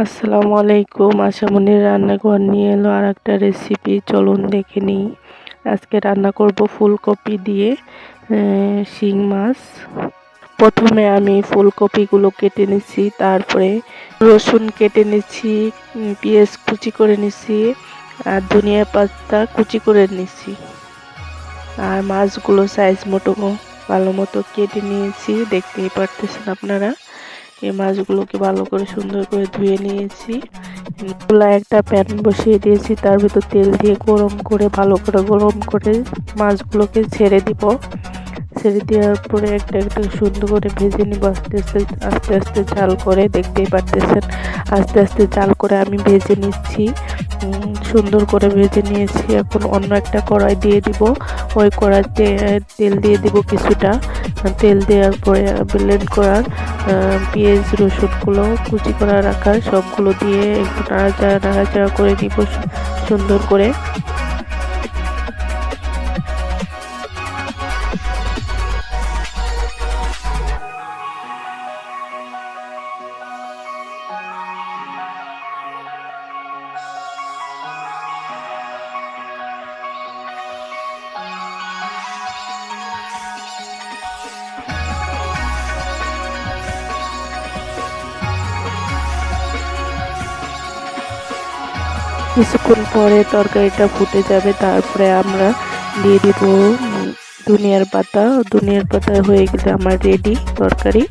আসসালামু আলাইকুম। আশামনির রান্নাঘর নিয়ে এলো আর একটা রেসিপি, চলুন দেখে নিই। আজকে রান্না করব ফুলকপি দিয়ে শিং মাছ। প্রথমে আমি ফুলকপিগুলো কেটে নিচ্ছি, তারপরে রসুন কেটে নিচ্ছি, পেঁয়াজ কুচি করে নিচ্ছি, আর ধনিয়া পাতা কুচি করে নিচ্ছি। আর মাছগুলো সাইজ মতো ভালো মতো কেটে নিয়েছি, দেখতেই পারতেছেন আপনারা। এই মাছগুলোকে ভালো করে সুন্দর করে ধুয়ে নিয়েছি। চুলায় একটা প্যান বসিয়ে দিয়েছি, তার ভিতর তেল দিয়ে ভালো করে গরম করে মাছগুলোকে ছেড়ে দিব। ছেড়ে দেওয়ার পরে একটা একটা সুন্দর করে ভেজে নিব। আস্তে আস্তে জাল করে, দেখতেই পারতেছেন আস্তে আস্তে জাল করে আমি ভেজে নিচ্ছি। সুন্দর করে ভেজে নিয়েছি। এখন অন্য একটা কড়াই দিয়ে দিব। ওই কড়াইতে তেল দিয়ে দিব কিছুটা। তেল দেওয়ার পরে ব্লেন্ড করার পেঁয়াজ রসুনগুলো কুচি করা রাখা সবগুলো দিয়ে একটু নাড়াচাড়া করে নিব সুন্দর করে। কিছুক্ষণ পরে তরকারিটা ফুটে যাবে, তারপরে আমরা দিয়ে দিব ধনিয়ার পাতা। ধনিয়ার পাতা হয়ে গেলে আমার রেডি তরকারি।